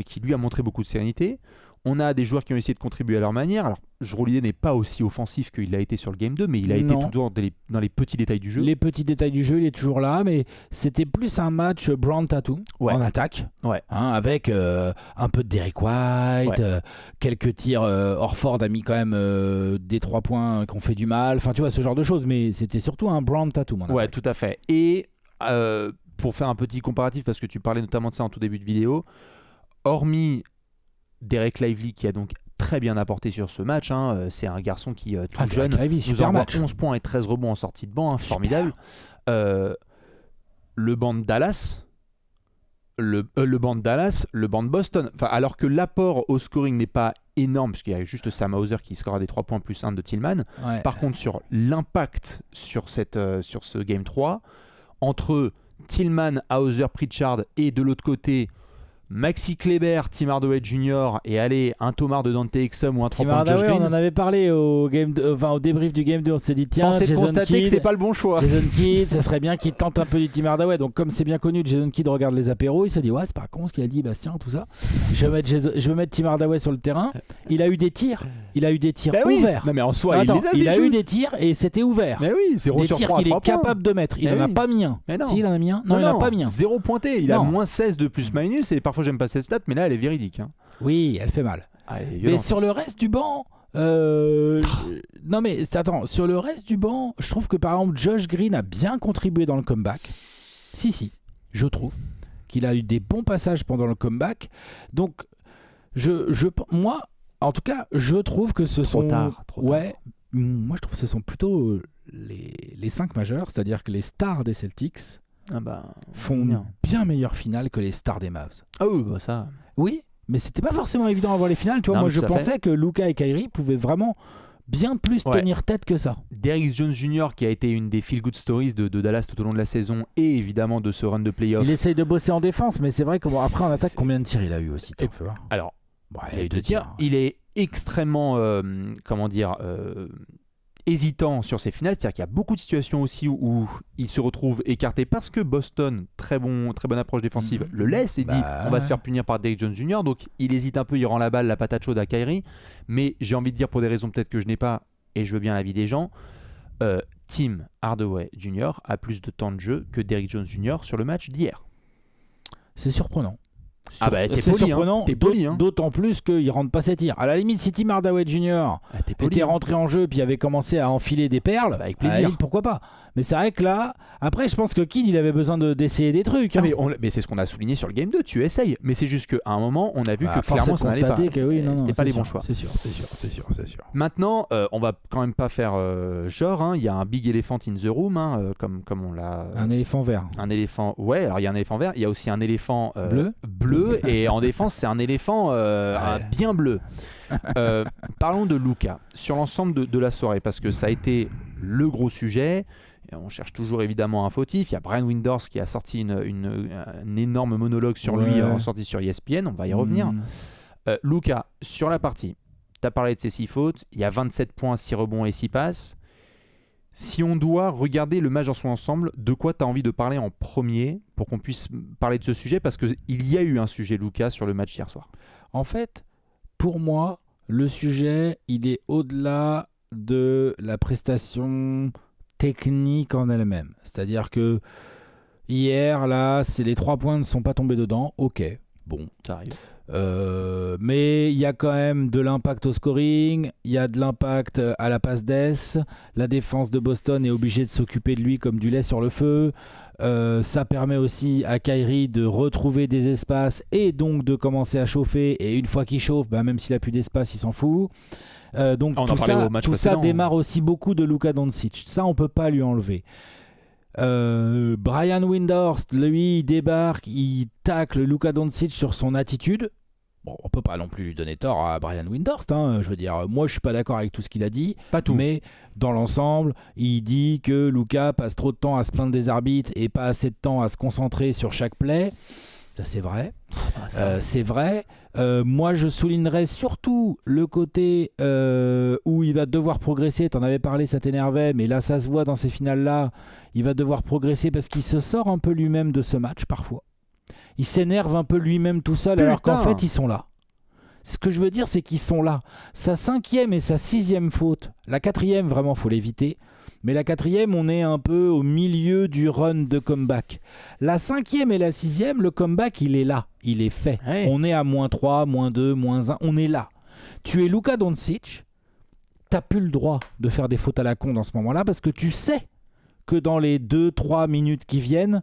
qui lui a montré beaucoup de sérénité. On a des joueurs qui ont essayé de contribuer à leur manière. Alors, Jrue Holiday n'est pas aussi offensif qu'il l'a été sur le Game 2, mais il a été toujours dans les petits détails du jeu. Les petits détails du jeu, il est toujours là, mais c'était plus un match Brown-Tatum en attaque, avec un peu de Derrick White, quelques tirs. Horford a mis quand même des 3 points qui ont fait du mal. Enfin, tu vois, ce genre de choses, mais c'était surtout un Brown-Tatum en attaque. Ouais, tout à fait. Et pour faire un petit comparatif, parce que tu parlais notamment de ça en tout début de vidéo, hormis Derek Lively qui a donc très bien apporté sur ce match, c'est un garçon qui tout jeune nous envoie 11 points et 13 rebonds en sortie de banc, formidable. Le banc de Dallas, le banc de Boston, alors que l'apport au scoring n'est pas énorme parce qu'il y a juste Sam Hauser qui score des 3 points plus 1 de Tillman. Par contre sur l'impact sur ce Game 3 entre Tillman, Hauser, Pritchard et de l'autre côté Maxi Kleber, Tim Hardaway Jr. et allez, un Tomar de Dante Exum ou un 3 points de Josh Green. On en avait parlé au débrief du Game 2. On s'est dit, tiens, c'est de constater que c'est pas le bon choix. Jason Kidd, ça serait bien qu'il tente un peu du Tim Hardaway. Donc, comme c'est bien connu, Jason Kidd regarde les apéros. Il s'est dit, ouais, c'est pas con ce qu'il a dit, Bastien, tout ça. Je vais mettre Tim Hardaway sur le terrain. Il a eu des tirs. Ouverts. Non, mais en soi, il a eu des tirs et c'était ouvert. Mais oui, 0 des sur 3 tirs qu'il est capable de mettre. Il en a pas mis un. Si, il en a mis un. Non, il en a pas mis un. 0 pointé. Il a moins 16 de plus-minus et parfois j'aime pas cette stat, mais là elle est véridique. Oui, elle fait mal. Mais sur le reste du banc, non mais attends, sur le reste du banc, je trouve que par exemple Josh Green a bien contribué dans le comeback. Si, je trouve qu'il a eu des bons passages pendant le comeback. Donc, moi, en tout cas, je trouve que ce sont tard. Ouais, moi je trouve que ce sont plutôt les 5 majeurs, c'est-à-dire que les stars des Celtics font bien meilleure finale que les stars des Mavs. Ah oui, ça. Oui, mais c'était pas forcément évident à voir les finales. Tu vois, moi je pensais que Luka et Kyrie pouvaient vraiment bien plus tenir tête que ça. Derrick Jones Jr. qui a été une des feel-good stories de Dallas tout au long de la saison et évidemment de ce run de playoff. Il essaye de bosser en défense, mais c'est vrai qu'après en attaque, combien de tirs il a eu aussi Alors, il a eu 2 tirs. Il est extrêmement, hésitant sur ses finales, c'est-à-dire qu'il y a beaucoup de situations aussi où il se retrouve écarté parce que Boston, très bonne approche défensive, le laisse et dit on va se faire punir par Derrick Jones Jr. Donc il hésite un peu, il rend la balle, la patate chaude à Kyrie, mais j'ai envie de dire pour des raisons peut-être que je n'ai pas et je veux bien l'avis des gens, Tim Hardaway Jr. a plus de temps de jeu que Derrick Jones Jr. sur le match d'hier. C'est surprenant. T'es surprenant, poli, d'autant plus qu'il ne rentre pas ses tirs. À la limite, si Tim Hardaway Jr. était rentré en jeu et puis avait commencé à enfiler des perles, avec plaisir. Pourquoi pas. Mais c'est vrai que là, après, je pense que Kidd, il avait besoin d'essayer des trucs. Mais c'est ce qu'on a souligné sur le Game 2, tu essayes. Mais c'est juste qu'à un moment, on a vu que clairement, ça n'allait pas. C'était pas les bons choix. C'est sûr. Maintenant, on va quand même pas faire genre. Il y a un big elephant in the room, comme on l'a. Un éléphant vert. Un éléphant. Ouais, alors il y a un éléphant vert. Il y a aussi un éléphant bleu. Et en défense, c'est un éléphant bien bleu. Parlons de Luka sur l'ensemble de la soirée parce que ça a été le gros sujet. Et on cherche toujours évidemment un fautif. Il y a Brian Windhorst qui a sorti un énorme monologue sur lui sorti sur ESPN. On va y revenir. Luka, sur la partie, tu as parlé de ses 6 fautes. Il y a 27 points, 6 rebonds et 6 passes. Si on doit regarder le match dans son ensemble, de quoi tu as envie de parler en premier pour qu'on puisse parler de ce sujet? Parce qu'il y a eu un sujet, Lucas, sur le match hier soir. En fait, pour moi, le sujet, il est au-delà de la prestation technique en elle-même. C'est-à-dire que hier, là, les 3 points ne sont pas tombés dedans. Ok, bon. Ça arrive. Mais il y a quand même de l'impact au scoring, il y a de l'impact à la passe d'ess, la défense de Boston est obligée de s'occuper de lui comme du lait sur le feu, ça permet aussi à Kyrie de retrouver des espaces et donc de commencer à chauffer, et une fois qu'il chauffe, même s'il a plus d'espace il s'en fout. Donc tout ça démarre aussi beaucoup de Luka Doncic, ça on peut pas lui enlever. Brian Windhorst, lui, il débarque, il tacle Luka Doncic sur son attitude. Bon, on peut pas non plus lui donner tort à Brian Windhorst, hein. Je veux dire, moi je suis pas d'accord avec tout ce qu'il a dit, pas tout. Mais dans l'ensemble, il dit que Luka passe trop de temps à se plaindre des arbitres et pas assez de temps à se concentrer sur chaque play. Ça c'est vrai. C'est vrai. Moi je soulignerais surtout le côté où il va devoir progresser. T'en avais parlé, ça t'énervait, mais là ça se voit dans ces finales-là. Il va devoir progresser parce qu'il se sort un peu lui-même de ce match parfois. Il s'énerve un peu lui-même tout seul. Alors qu'en fait ils sont là. Ce que je veux dire, c'est qu'ils sont là. Sa 5e et sa 6e faute. La 4e, vraiment, faut l'éviter. Mais la 4e, on est un peu au milieu du run de comeback. La 5e et la 6e, le comeback, il est là. Il est fait. Ouais. On est à -3, -2, -1. On est là. Tu es Luka Doncic. T'as plus le droit de faire des fautes à la con dans ce moment-là parce que tu sais que dans les 2-3 minutes qui viennent,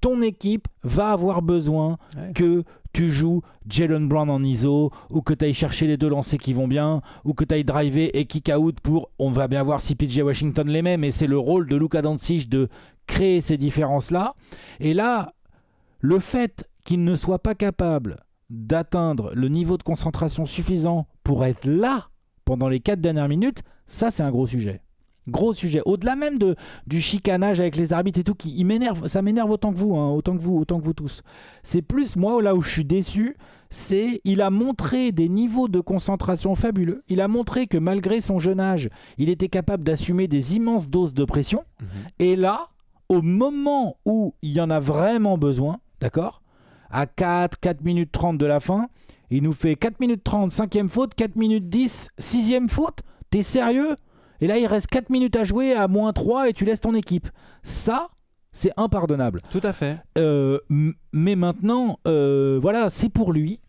ton équipe va avoir besoin que tu joues Jaylen Brown en ISO, ou que tu ailles chercher les 2 lancers qui vont bien, ou que tu ailles driver et kick out pour... On va bien voir si PJ Washington les met, mais c'est le rôle de Luka Doncic de créer ces différences-là. Et là, le fait qu'il ne soit pas capable d'atteindre le niveau de concentration suffisant pour être là pendant les 4 dernières minutes, ça c'est un gros sujet. Gros sujet, au-delà même du chicanage avec les arbitres et tout, qui m'énerve, ça m'énerve autant que vous, autant que vous tous. C'est plus, moi, là où je suis déçu, c'est il a montré des niveaux de concentration fabuleux. Il a montré que malgré son jeune âge, il était capable d'assumer des immenses doses de pression. Et là, au moment où il y en a vraiment besoin, d'accord, à 4 minutes 30 de la fin, il nous fait 4 minutes 30, 5e faute, 4 minutes 10, 6e faute. T'es sérieux ? Et là, il reste 4 minutes à jouer à -3 et tu laisses ton équipe. Ça, c'est impardonnable. Tout à fait. Mais maintenant, voilà, c'est pour lui.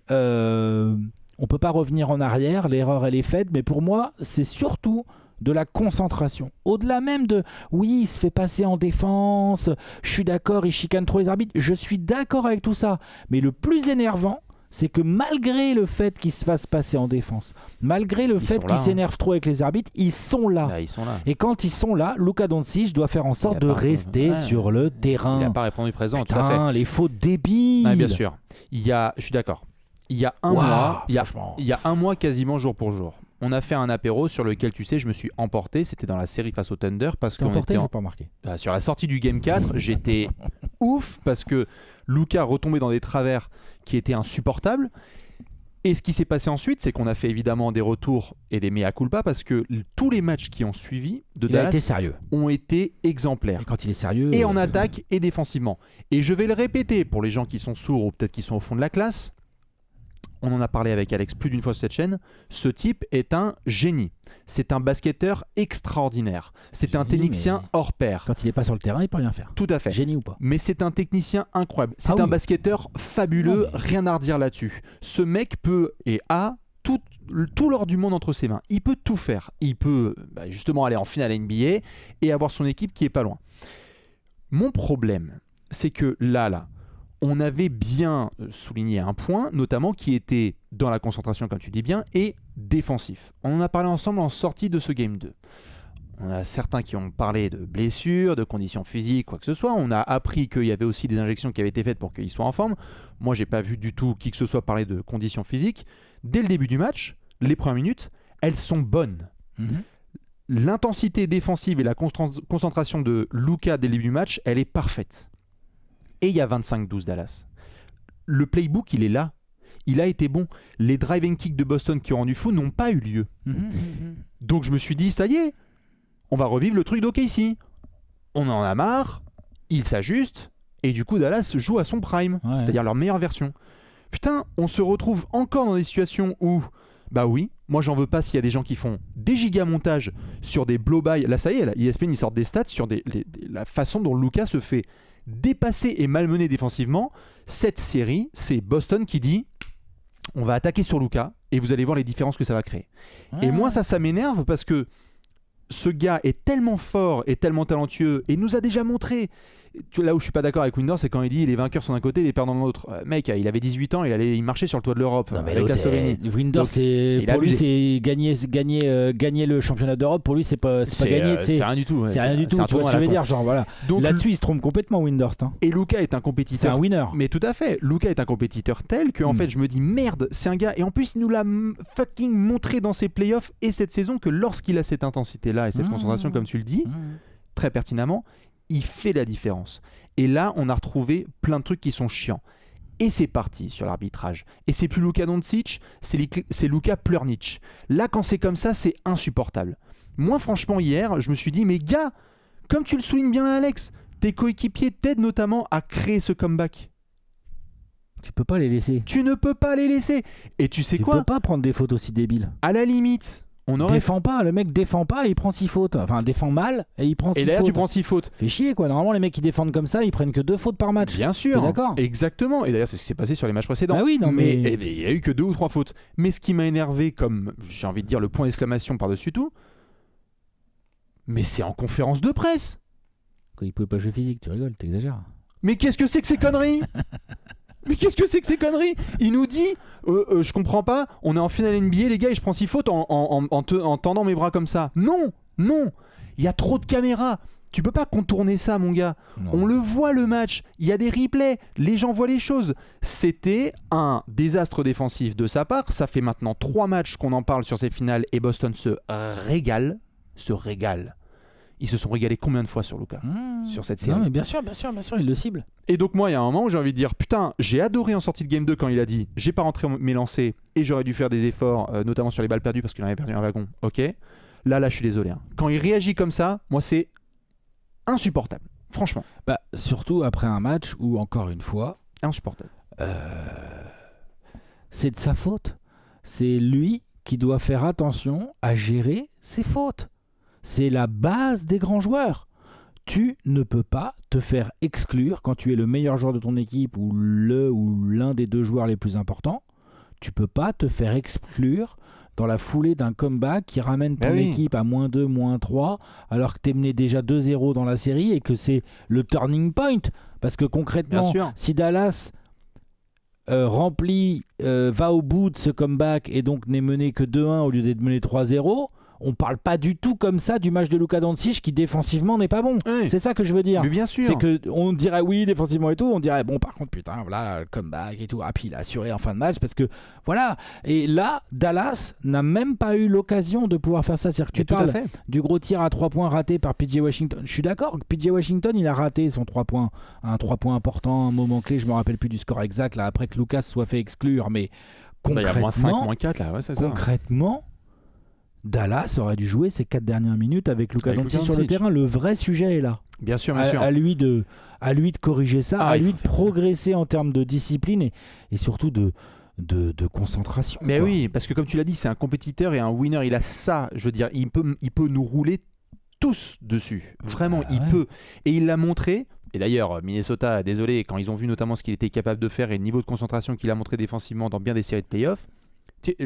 On peut pas revenir en arrière. L'erreur, elle est faite. Mais pour moi, c'est surtout de la concentration. Au-delà même de, oui, il se fait passer en défense. Je suis d'accord, il chicane trop les arbitres. Je suis d'accord avec tout ça. Mais le plus énervant, c'est que malgré le fait qu'ils se fassent passer en défense, malgré le fait qu'ils s'énervent trop avec les arbitres, ils sont là. Là, ils sont là. Et quand ils sont là, Luka Doncic doit faire en sorte de rester sur le terrain. Il n'a pas répondu présent. Putain, tout à fait. Les fautes débiles. Bien sûr. Je suis d'accord. Il y a un mois quasiment jour pour jour. On a fait un apéro sur lequel, tu sais, je me suis emporté. C'était dans la série face au Thunder. Parce qu'on était j'ai pas remarqué. Sur la sortie du Game 4, j'étais ouf parce que Luka retombait dans des travers qui étaient insupportables. Et ce qui s'est passé ensuite, c'est qu'on a fait évidemment des retours et des mea culpa parce que tous les matchs qui ont suivi de Dallas ont été exemplaires. Et quand il est sérieux... Et en attaque et défensivement. Et je vais le répéter pour les gens qui sont sourds ou peut-être qui sont au fond de la classe. On en a parlé avec Alex plus d'une fois sur cette chaîne. Ce type est un génie. C'est un basketteur extraordinaire. C'est un technicien hors pair. Quand il n'est pas sur le terrain, il peut rien faire. Tout à fait. Génie ou pas. Mais c'est un technicien incroyable. C'est un basketteur fabuleux. Rien à redire là-dessus. Ce mec peut et a tout l'or du monde entre ses mains. Il peut tout faire. Il peut justement aller en finale NBA et avoir son équipe qui est pas loin. Mon problème, c'est que là, on avait bien souligné un point, notamment qui était dans la concentration, comme tu dis bien, et défensif. On en a parlé ensemble en sortie de ce Game 2. On a certains qui ont parlé de blessures, de conditions physiques, quoi que ce soit. On a appris qu'il y avait aussi des injections qui avaient été faites pour qu'il soit en forme. Moi, j'ai pas vu du tout qui que ce soit parler de conditions physiques. Dès le début du match, les premières minutes, elles sont bonnes. L'intensité défensive et la concentration de Luka dès le début du match, elle est parfaite. Et il y a 25-12 Dallas. Le playbook, il est là. Il a été bon. Les driving kicks de Boston qui ont rendu fou n'ont pas eu lieu. Donc je me suis dit, ça y est, on va revivre le truc d'OKC. On en a marre, ils s'ajustent, et du coup Dallas joue à son prime, c'est-à-dire leur meilleure version. Putain, on se retrouve encore dans des situations où, bah oui, moi j'en veux pas s'il y a des gens qui font des gigamontages sur des blow-by. Là ça y est, là, ESPN ils sortent des stats sur la façon dont Luka se fait dépasser et malmener défensivement. Cette série, c'est Boston qui dit on va attaquer sur Luka et vous allez voir les différences que ça va créer. Et moi ça m'énerve parce que ce gars est tellement fort et tellement talentueux et nous a déjà montré. Là où je suis pas d'accord avec Windor, c'est quand il dit les vainqueurs sont d'un côté et les perdants de l'autre. Mec, il avait 18 ans, il marchait sur le toit de l'Europe avec la Slovénie. Windor, pour lui, c'est gagner le championnat d'Europe. Pour lui, c'est pas gagner. C'est rien du tout. C'est rien du tout. Tu vois ce que je veux dire, genre voilà. Donc, là-dessus, il se trompe complètement, Windor. Et Luka est un compétiteur. C'est un winner. Mais tout à fait. Luka est un compétiteur tel que en fait, je me dis merde, c'est un gars. Et en plus, il nous l'a fucking montré dans ses playoffs et cette saison que lorsqu'il a cette intensité-là et cette concentration, comme tu le dis, très pertinemment, il fait la différence. Et là, on a retrouvé plein de trucs qui sont chiants. Et c'est parti sur l'arbitrage. Et c'est plus Luka Doncic, c'est Luka Plurnic. Là, quand c'est comme ça, c'est insupportable. Moi, franchement, hier, je me suis dit, mais gars, comme tu le soulignes bien, Alex, tes coéquipiers t'aident notamment à créer ce comeback. Tu peux pas les laisser. Tu ne peux pas les laisser. Et tu sais quoi ? Tu peux pas prendre des fautes aussi débiles. À la limite... Défend pas, le mec défend pas et il prend 6 fautes. Enfin, défend mal et il prend 6 fautes. Et d'ailleurs, tu prends 6 fautes. Fait chier quoi. Normalement, les mecs qui défendent comme ça, ils prennent que 2 fautes par match. Bien sûr. D'accord. Exactement. Et d'ailleurs, c'est ce qui s'est passé sur les matchs précédents. Ah oui, non mais. Il y a eu que 2 ou 3 fautes. Mais ce qui m'a énervé, comme j'ai envie de dire le point d'exclamation par-dessus tout, mais c'est en conférence de presse. Quoi, il pouvait pas jouer physique, tu rigoles, t'exagères. Mais qu'est-ce que c'est que ces conneries ? Mais qu'est-ce que c'est que ces conneries ? Il nous dit, je comprends pas, on est en finale NBA les gars et je prends 6 fautes en tendant mes bras comme ça. Non, il y a trop de caméras. Tu peux pas contourner ça mon gars. Non. On le voit le match, il y a des replays, les gens voient les choses. C'était un désastre défensif de sa part. Ça fait maintenant 3 matchs qu'on en parle sur ces finales et Boston se régale. Ils se sont régalés combien de fois sur Luka sur cette série ? Non mais bien sûr, il le cible. Et donc moi, il y a un moment où j'ai envie de dire, putain, j'ai adoré en sortie de Game 2 quand il a dit, j'ai pas rentré mes lancers et j'aurais dû faire des efforts, notamment sur les balles perdues parce qu'il en avait perdu un wagon. Ok. Là, je suis désolé. Hein. Quand il réagit comme ça, moi, c'est insupportable. Franchement. Bah, surtout après un match où, encore une fois, insupportable. C'est de sa faute. C'est lui qui doit faire attention à gérer ses fautes. C'est la base des grands joueurs. Tu ne peux pas te faire exclure quand tu es le meilleur joueur de ton équipe ou l'un des 2 joueurs les plus importants. Tu peux pas te faire exclure dans la foulée d'un comeback qui ramène ton équipe à -2, -3 alors que tu es mené déjà 2-0 dans la série et que c'est le turning point. Parce que concrètement, si Dallas va au bout de ce comeback et donc n'est mené que 2-1 au lieu d'être mené 3-0, on parle pas du tout comme ça du match de Luka Doncic qui défensivement n'est pas bon. Oui. C'est ça que je veux dire. Mais bien sûr. C'est que on dirait oui défensivement et tout, on dirait bon par contre putain voilà le comeback et tout. Ah puis il a assuré en fin de match parce que voilà. Et là Dallas n'a même pas eu l'occasion de pouvoir faire ça. C'est-à-dire que tu parles du gros tir à 3 points raté par PJ Washington. Je suis d'accord. PJ Washington il a raté son 3 points, un 3 points important, un moment clé. Je me rappelle plus du score exact là après que Lucas soit fait exclure, mais concrètement, il y a -5, -4 là, ouais, c'est ça. Concrètement. Dallas aurait dû jouer ces 4 dernières minutes avec Luka Doncic sur le terrain. Le vrai sujet est là. Bien sûr. À lui de corriger ça, à lui de progresser en termes de discipline et surtout de concentration. Mais oui, parce que comme tu l'as dit, c'est un compétiteur et un winner. Il a ça, je veux dire, il peut nous rouler tous dessus. Vraiment, il peut. Et il l'a montré. Et d'ailleurs, Minnesota, désolé, quand ils ont vu notamment ce qu'il était capable de faire et le niveau de concentration qu'il a montré défensivement dans bien des séries de playoffs,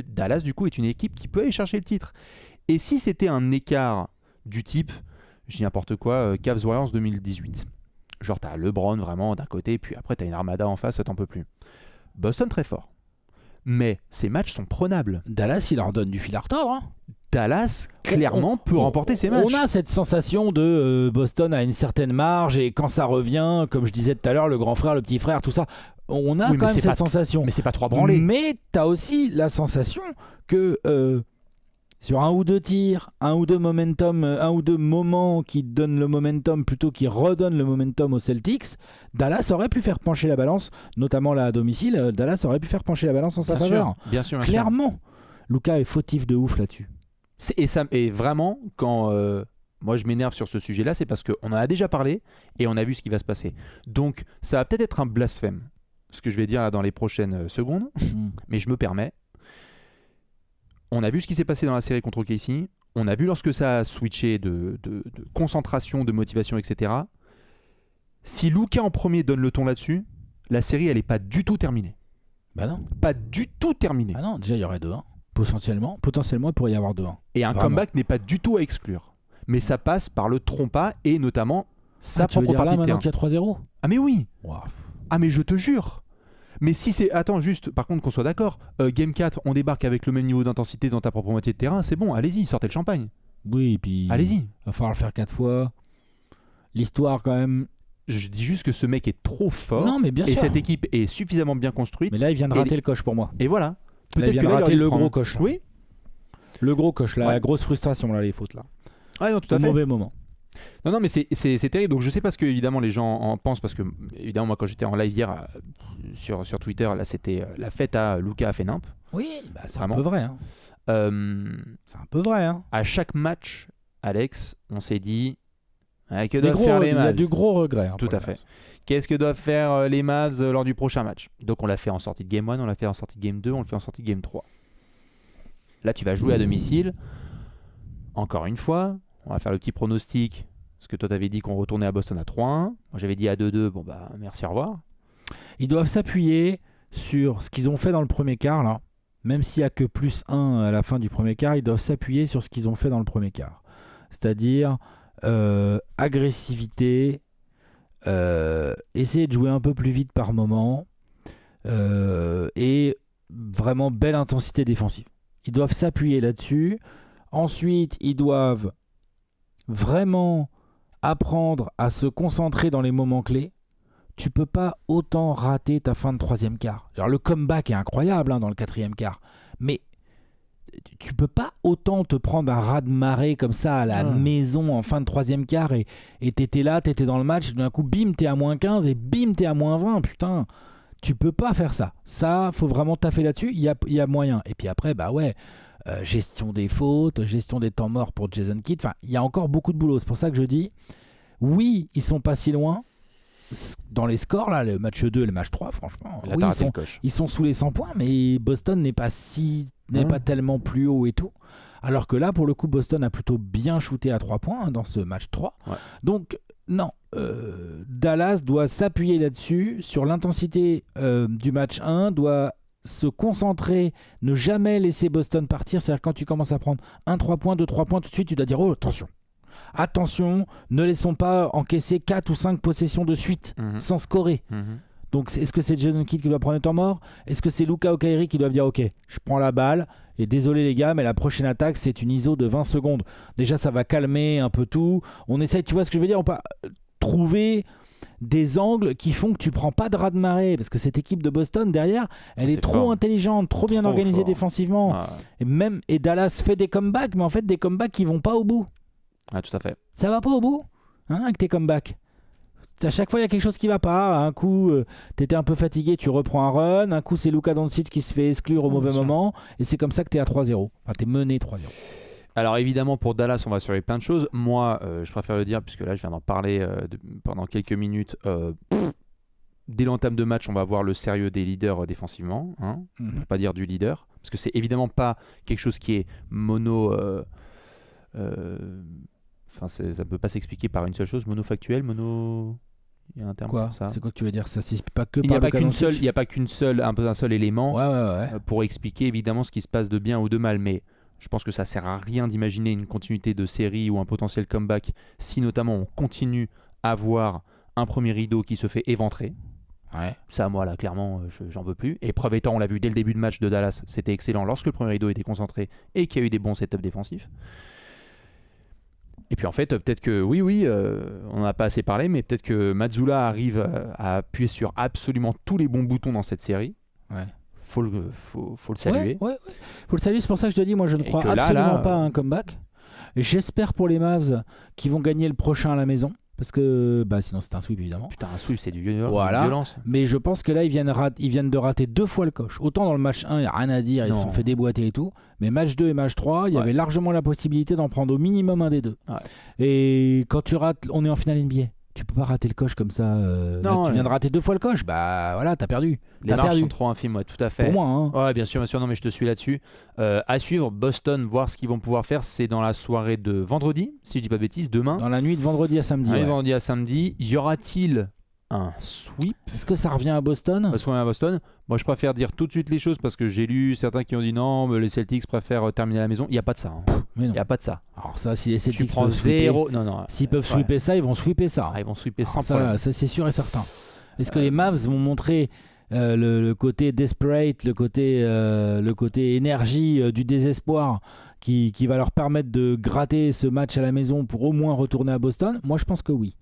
Dallas du coup est une équipe qui peut aller chercher le titre. Et si c'était un écart du type, je dis n'importe quoi, Cavs Warriors 2018, genre t'as LeBron vraiment d'un côté, puis après t'as une armada en face, ça t'en peut plus. Boston très fort, mais ces matchs sont prenables. Dallas il leur donne du fil à retordre. Hein. Dallas clairement peut remporter ces matchs. On a cette sensation de Boston a une certaine marge et quand ça revient, comme je disais tout à l'heure, le grand frère, le petit frère, tout ça. On a quand même cette sensation. Mais c'est pas 3 branlés. Mais t'as aussi la sensation que sur 1 ou 2 tirs, 1 ou 2 momentum, 1 ou 2 moments qui donnent le momentum plutôt qui redonnent le momentum aux Celtics, Dallas aurait pu faire pencher la balance, notamment là à domicile, Dallas aurait pu faire pencher la balance en sa faveur. Bien sûr. Clairement, Luka est fautif de ouf là-dessus. Et vraiment, quand moi je m'énerve sur ce sujet-là, c'est parce qu'on en a déjà parlé et on a vu ce qui va se passer. Donc ça va peut-être être un blasphème, ce que je vais dire là dans les prochaines secondes, mais je me permets. On a vu ce qui s'est passé dans la série contre OKC, on a vu lorsque ça a switché de concentration, de motivation, etc. Si Luka en premier donne le ton là-dessus, la série elle n'est pas du tout terminée. Bah non. Pas du tout terminée. Ah non, déjà il y aurait 2-1. Potentiellement, il pourrait y avoir 2-1. Et un comeback n'est pas du tout à exclure. Mais ça passe par le trompas et notamment sa propre partie de terrain. Qu'il y a 3-0 ? Ah mais oui. Wow. Ah mais je te jure. Mais si c'est... Attends, juste, par contre qu'on soit d'accord, Game 4, on débarque avec le même niveau d'intensité dans ta propre moitié de terrain, c'est bon, allez-y, sortez le champagne. Oui, et puis... Allez-y. Va falloir le faire 4 fois. L'histoire quand même... Je dis juste que ce mec est trop fort. Non, mais bien sûr. Et cette équipe est suffisamment bien construite. Mais là, il vient de rater le coche pour moi. Et voilà. Peut-être il vient de rater le gros coche. Là. Oui. Le gros coche, la grosse frustration, là, les fautes là. Ouais, non, tout à fait. Mauvais moment. Non, mais c'est terrible. Donc je sais pas ce que évidemment les gens en pensent parce que évidemment moi quand j'étais en live hier sur Twitter, là c'était la fête à Luka à Fénimp. Oui, bah, c'est vraiment un peu vrai. Hein. C'est un peu vrai. Hein. À chaque match, Alex, on s'est dit que doivent faire les Mavs. Il y a du gros regret. Hein, tout à fait. Qu'est-ce que doivent faire les Mavs lors du prochain match? Donc on l'a fait en sortie de Game 1, on l'a fait en sortie de Game 2, on le fait en sortie de Game 3. Là tu vas jouer à domicile. Encore une fois, on va faire le petit pronostic. Parce que toi, t'avais dit qu'on retournait à Boston à 3-1. Moi, j'avais dit à 2-2. Bon, bah, merci, au revoir. Ils doivent s'appuyer sur ce qu'ils ont fait dans le premier quart, là. Même s'il n'y a que +1 à la fin du premier quart, ils doivent s'appuyer sur ce qu'ils ont fait dans le premier quart. C'est-à-dire agressivité, essayer de jouer un peu plus vite par moment et vraiment belle intensité défensive. Ils doivent s'appuyer là-dessus. Ensuite, ils doivent vraiment apprendre à se concentrer dans les moments clés. Tu peux pas autant rater ta fin de troisième quart. Alors, le comeback est incroyable dans le quatrième quart, mais tu peux pas autant te prendre un raz-de-marée comme ça à la maison en fin de troisième quart et t'étais là, t'étais dans le match, d'un coup bim t'es à -15 et bim t'es à -20, putain. Tu peux pas faire ça. Ça, faut vraiment taffer là-dessus, il y a moyen. Et puis après, bah ouais, gestion des fautes, gestion des temps morts pour Jason Kidd. Enfin, il y a encore beaucoup de boulot. C'est pour ça que je dis, oui, ils sont pas si loin. Dans les scores, là, le match 2 et le match 3, franchement, oui, ils sont sous les 100 points, mais Boston n'est pas tellement plus haut et tout. Alors que là, pour le coup, Boston a plutôt bien shooté à 3 points dans ce match 3. Ouais. Donc, non, Dallas doit s'appuyer là-dessus, sur l'intensité du match 1, doit se concentrer, ne jamais laisser Boston partir. C'est-à-dire quand tu commences à prendre 1 3 points, 2 3 points, tout de suite tu dois dire oh attention, ne laissons pas encaisser 4 ou 5 possessions de suite sans scorer. Donc est-ce que c'est Jason Kidd qui doit prendre le temps mort? Est-ce que c'est Luka ou Kyrie qui doivent dire ok, je prends la balle et désolé les gars, mais la prochaine attaque c'est une ISO de 20 secondes. Déjà ça va calmer un peu tout. On essaye, tu vois ce que je veux dire, on peut trouver des angles qui font que tu prends pas de raz-de-marée, parce que cette équipe de Boston derrière, elle est trop fort, intelligente, trop bien organisée défensivement. Et Dallas fait des comebacks, mais en fait des comebacks qui vont pas au bout. Ah, tout à fait. Ça va pas au bout avec tes comebacks. À chaque fois il y a quelque chose qui va pas. Un coup t'étais un peu fatigué, tu reprends un run. Un coup c'est Luka Doncic qui se fait exclure au mauvais moment, et c'est comme ça que t'es à 3-0. Enfin t'es mené 3-0. Alors évidemment pour Dallas on va surveiller plein de choses. Moi je préfère le dire puisque là je viens d'en parler pendant quelques minutes. Dès l'entame de match on va voir le sérieux des leaders défensivement, pour pas dire du leader, parce que c'est évidemment pas quelque chose qui est mono ça ne peut pas s'expliquer par une seule chose, monofactuel, il y a un terme pour ça. C'est quoi que tu veux dire? Ça s'explique pas que par il n'y a pas qu'un seul élément pour expliquer évidemment ce qui se passe de bien ou de mal, mais je pense que ça sert à rien d'imaginer une continuité de série ou un potentiel comeback si notamment on continue à voir un premier rideau qui se fait éventrer. Ça, moi là, clairement, j'en veux plus. Et preuve étant, on l'a vu dès le début de match de Dallas, c'était excellent lorsque le premier rideau était concentré et qu'il y a eu des bons setups défensifs. Et puis en fait, peut-être que, on n'en a pas assez parlé, mais peut-être que Mazzulla arrive à appuyer sur absolument tous les bons boutons dans cette série. Faut le saluer. Faut le saluer, c'est pour ça que je te dis, moi je ne crois absolument pas à un comeback. J'espère pour les Mavs qui vont gagner le prochain à la maison. parce que sinon c'est un sweep évidemment. Putain, un sweep, c'est du voilà. violence. Mais je pense que là, ils viennent de rater 2 fois le coche. Autant dans le match 1, il n'y a rien à dire, ils se sont fait déboîter et tout. Mais match 2 et match 3, il y avait largement la possibilité d'en prendre au minimum un des deux. Ouais. Et quand tu rates, on est en finale NBA. Tu peux pas rater le coche comme ça. Non, là, tu viens de rater 2 fois le coche, voilà, t'as perdu. Les marges sont trop infimes, ouais, tout à fait. Pour moi, hein. Ouais, bien sûr, non, mais je te suis là-dessus. À suivre, Boston, voir ce qu'ils vont pouvoir faire, c'est dans la soirée de vendredi, si je dis pas de bêtises, demain. Dans la nuit de vendredi à samedi. Vendredi à samedi, y aura-t-il un sweep? Est-ce que ça revient à Boston? À Boston. Moi, je préfère dire tout de suite les choses parce que j'ai lu certains qui ont dit non, mais les Celtics préfèrent terminer à la maison. Il n'y a pas de ça. Il n'y a pas de ça. Alors ça, si les Celtics tu prends zéro... Non. S'ils peuvent sweeper ça, ils vont sweeper ça. Ils vont sweeper sans problème. Ça, c'est sûr et certain. Est-ce que les Mavs vont montrer le côté desperate, le côté énergie du désespoir qui va leur permettre de gratter ce match à la maison pour au moins retourner à Boston? Moi, je pense que oui.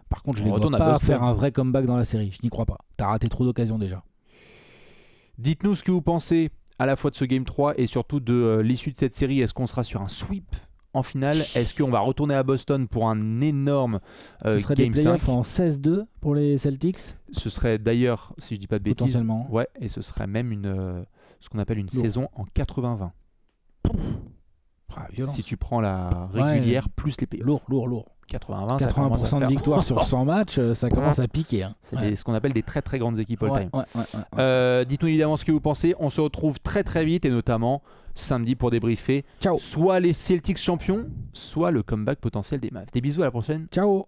Par contre, je ne les vois pas faire un vrai comeback dans la série. Je n'y crois pas. T'as raté trop d'occasions déjà. Dites-nous ce que vous pensez à la fois de ce Game 3 et surtout de l'issue de cette série. Est-ce qu'on sera sur un sweep en finale? Est-ce qu'on va retourner à Boston pour un énorme ce serait Game des 5 en 16-2 pour les Celtics? Ce serait d'ailleurs, si je dis pas de bêtises, potentiellement. Ouais, et ce serait même ce qu'on appelle une saison en 80-20. Si tu prends la régulière plus les playoffs. Lourd. 80 de victoire sur 100 matchs, ça commence à piquer. Hein. C'est ce qu'on appelle des très très grandes équipes all-time. Dites-nous évidemment ce que vous pensez. On se retrouve très très vite et notamment samedi pour débriefer soit les Celtics champions, soit le comeback potentiel des Mavs. Des bisous, à la prochaine. Ciao.